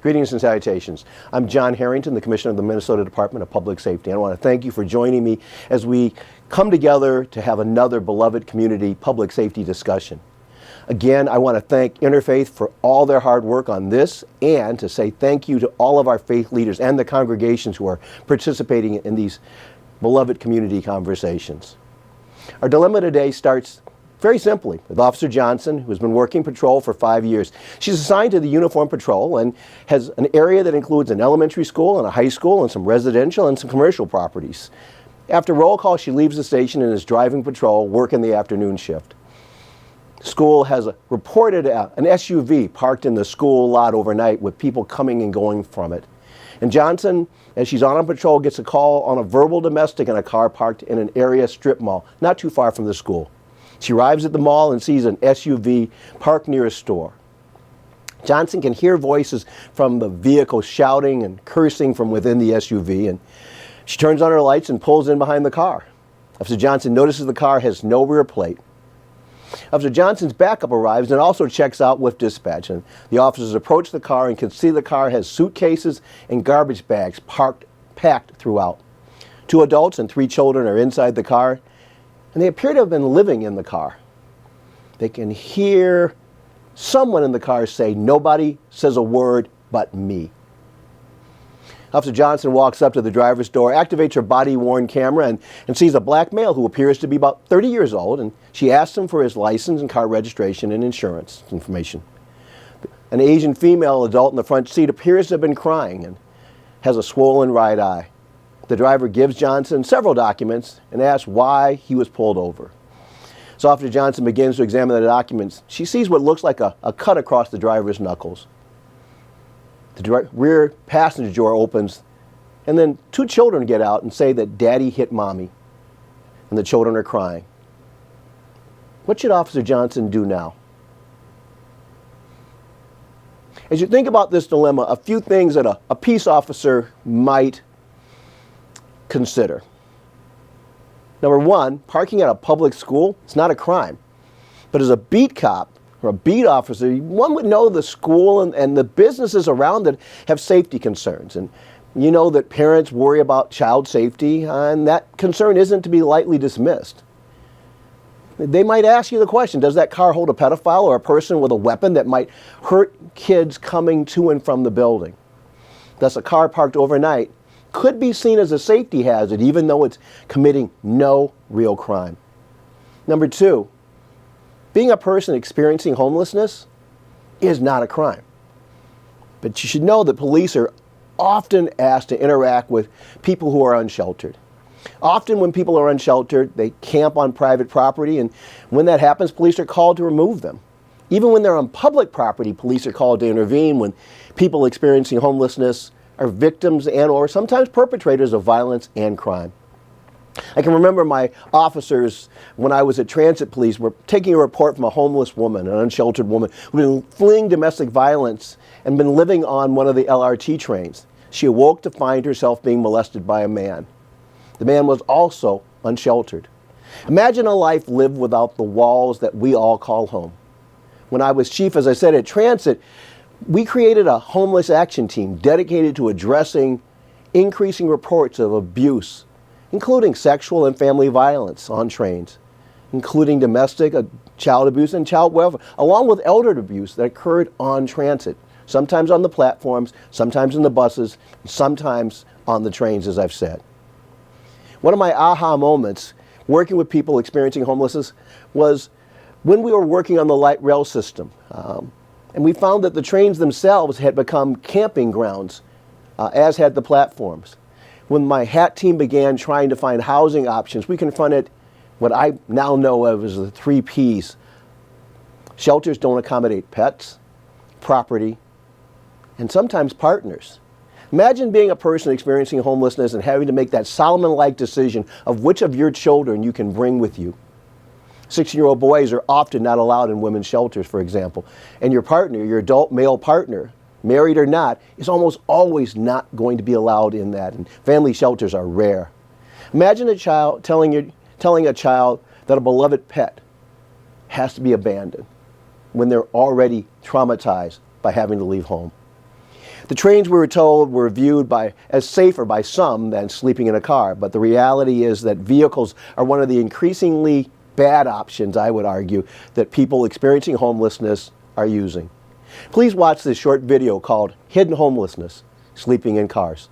Greetings and salutations. I'm John Harrington, the Commissioner of the Minnesota Department of Public Safety. I want to thank you for joining me as we come together to have another beloved community public safety discussion. Again, I want to thank Interfaith for all their hard work on this, and to say thank you to all of our faith leaders and the congregations who are participating in these beloved community conversations. Our dilemma today starts very simply with Officer Johnson, who has been working patrol for 5 years. She's assigned to the Uniform Patrol and has an area that includes an elementary school and a high school and some residential and some commercial properties. After roll call, she leaves the station and is driving patrol, working the afternoon shift. School has reported an SUV parked in the school lot overnight with people coming and going from it. And Johnson, as she's on patrol, gets a call on a verbal domestic in a car parked in an area strip mall, not too far from the school. She arrives at the mall and sees an SUV parked near a store. Johnson can hear voices from the vehicle shouting and cursing from within the SUV, and she turns on her lights and pulls in behind the car. Officer Johnson notices the car has no rear plate. Officer Johnson's backup arrives and also checks out with dispatch, and the officers approach the car and can see the car has suitcases and garbage bags packed throughout. 2 adults and 3 children are inside the car, and they appear to have been living in the car. They can hear someone in the car say, "Nobody says a word but me." Officer Johnson walks up to the driver's door, activates her body-worn camera, and sees a black male who appears to be about 30 years old, and she asks him for his license and car registration and insurance information. An Asian female adult in the front seat appears to have been crying and has a swollen right eye. The driver gives Johnson several documents and asks why he was pulled over. So Officer Johnson begins to examine the documents. She sees what looks like a cut across the driver's knuckles. The rear passenger door opens, and then 2 children get out and say that Daddy hit Mommy, and the children are crying. What should Officer Johnson do now? As you think about this dilemma, a few things that a peace officer might consider. Number 1, parking at a public school, it's not a crime. But as a beat cop or a beat officer, one would know the school and the businesses around it have safety concerns. And you know that parents worry about child safety, and that concern isn't to be lightly dismissed. They might ask you the question, does that car hold a pedophile or a person with a weapon that might hurt kids coming to and from the building? Thus, a car parked overnight could be seen as a safety hazard, even though it's committing no real crime. Number 2, being a person experiencing homelessness is not a crime. But you should know that police are often asked to interact with people who are unsheltered. Often when people are unsheltered, they camp on private property, and when that happens, police are called to remove them. Even when they're on public property, police are called to intervene when people experiencing homelessness are victims and or sometimes perpetrators of violence and crime. I can remember my officers, when I was at Transit Police, were taking a report from a homeless woman, an unsheltered woman, who had been fleeing domestic violence and been living on one of the LRT trains. She awoke to find herself being molested by a man. The man was also unsheltered. Imagine a life lived without the walls that we all call home. When I was chief, as I said, at Transit, we created a homeless action team dedicated to addressing increasing reports of abuse, including sexual and family violence on trains, including domestic, child abuse, and child welfare, along with elder abuse that occurred on transit, sometimes on the platforms, sometimes in the buses, sometimes on the trains, as I've said. One of my aha moments working with people experiencing homelessness was when we were working on the light rail system. And we found that the trains themselves had become camping grounds, as had the platforms. When my HAT team began trying to find housing options, we confronted what I now know of as the 3 Ps. Shelters don't accommodate pets, property, and sometimes partners. Imagine being a person experiencing homelessness and having to make that Solomon-like decision of which of your children you can bring with you. 16-year-old boys are often not allowed in women's shelters, for example. And your partner, your adult male partner, married or not, is almost always not going to be allowed in that. And family shelters are rare. Imagine a child telling a child that a beloved pet has to be abandoned when they're already traumatized by having to leave home. The trains, we were told, were viewed as safer by some than sleeping in a car, but the reality is that vehicles are one of the increasingly bad options, I would argue, that people experiencing homelessness are using. Please watch this short video called Hidden Homelessness, Sleeping in Cars.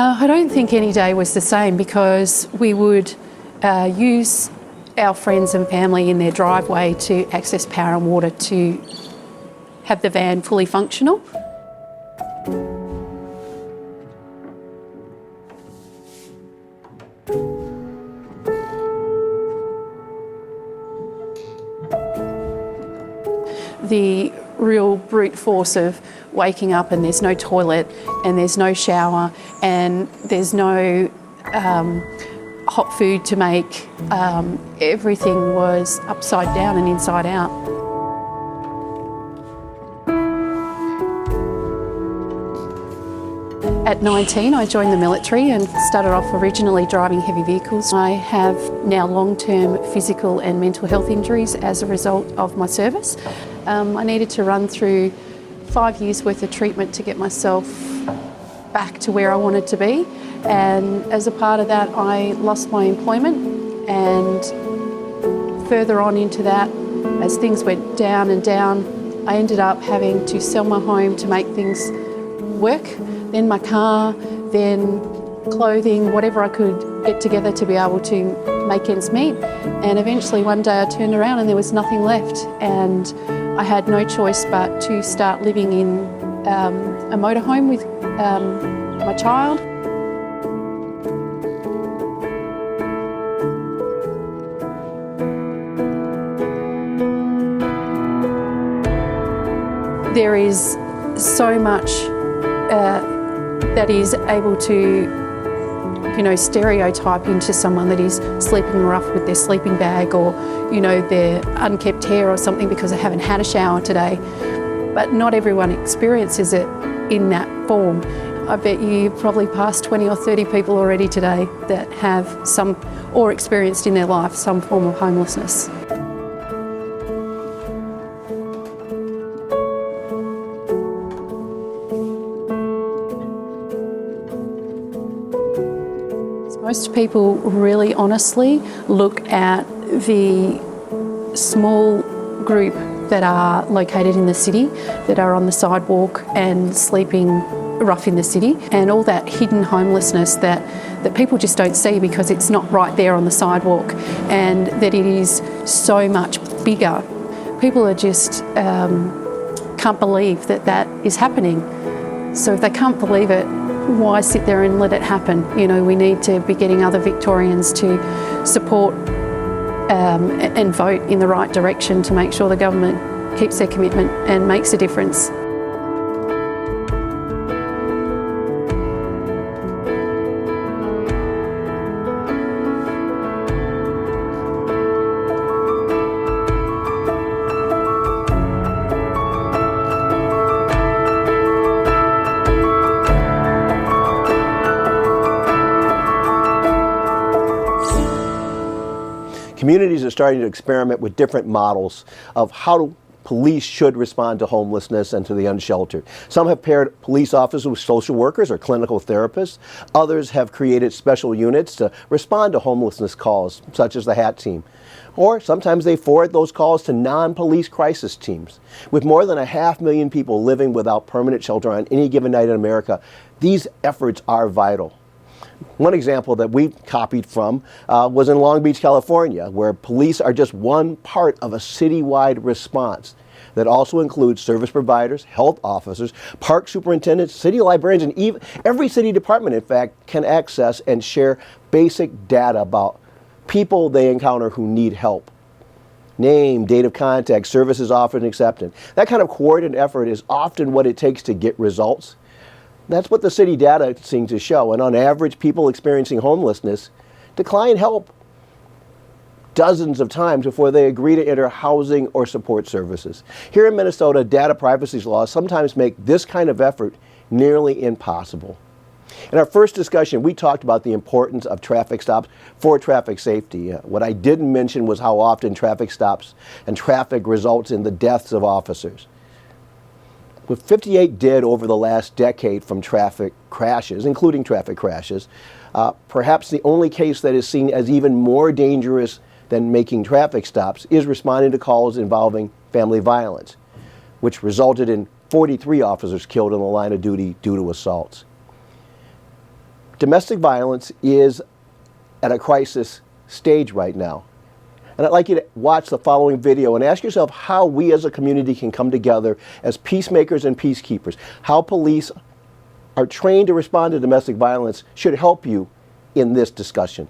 I don't think any day was the same, because we would use our friends and family in their driveway to access power and water to have the van fully functional. The real brute force of waking up and there's no toilet and there's no shower and there's no hot food to make. Everything was upside down and inside out. At 19, I joined the military and started off originally driving heavy vehicles. I have now long-term physical and mental health injuries as a result of my service. I needed to run through 5 years worth of treatment to get myself back to where I wanted to be. And as a part of that, I lost my employment, and further on into that, as things went down and down, I ended up having to sell my home to make things work, then my car, then clothing, whatever I could get together to be able to make ends meet. And eventually one day I turned around and there was nothing left, and I had no choice but to start living in a motorhome with my child. There is so much that is able to, stereotype into someone that is sleeping rough with their sleeping bag, or, their unkempt hair or something because they haven't had a shower today. But not everyone experiences it in that form. I bet you probably passed 20 or 30 people already today that have some, or experienced in their life, some form of homelessness. Most people really honestly look at the small group that are located in the city, that are on the sidewalk and sleeping rough in the city, and all that hidden homelessness that people just don't see because it's not right there on the sidewalk, and that it is so much bigger. People are just can't believe that is happening. So if they can't believe it, why sit there and let it happen? We need to be getting other Victorians to support and vote in the right direction to make sure the government keeps their commitment and makes a difference. Communities are starting to experiment with different models of how police should respond to homelessness and to the unsheltered. Some have paired police officers with social workers or clinical therapists. Others have created special units to respond to homelessness calls, such as the HAT team. Or sometimes they forward those calls to non-police crisis teams. With more than 500,000 people living without permanent shelter on any given night in America, these efforts are vital. One example that we copied from was in Long Beach, California, where police are just one part of a citywide response that also includes service providers, health officers, park superintendents, city librarians, and even every city department, in fact, can access and share basic data about people they encounter who need help. Name, date of contact, services offered and accepted. That kind of coordinated effort is often what it takes to get results. That's what the city data seems to show. And on average, people experiencing homelessness decline help dozens of times before they agree to enter housing or support services. Here in Minnesota, data privacy laws sometimes make this kind of effort nearly impossible. In our first discussion, we talked about the importance of traffic stops for traffic safety. What I didn't mention was how often traffic stops and traffic results in the deaths of officers. With 58 dead over the last decade from traffic crashes, including traffic crashes, perhaps the only case that is seen as even more dangerous than making traffic stops is responding to calls involving family violence, which resulted in 43 officers killed in the line of duty due to assaults. Domestic violence is at a crisis stage right now. And I'd like you to watch the following video and ask yourself how we as a community can come together as peacemakers and peacekeepers. How police are trained to respond to domestic violence should help you in this discussion.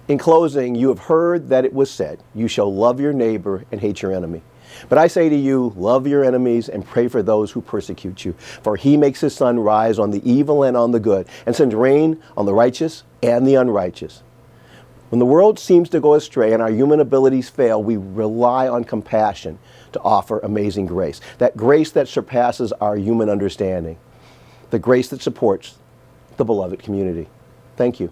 In closing, you have heard that it was said, "You shall love your neighbor and hate your enemy." But I say to you, love your enemies and pray for those who persecute you. For he makes his sun rise on the evil and on the good, and sends rain on the righteous and the unrighteous. When the world seems to go astray and our human abilities fail, we rely on compassion to offer amazing grace. That grace that surpasses our human understanding. The grace that supports the beloved community. Thank you.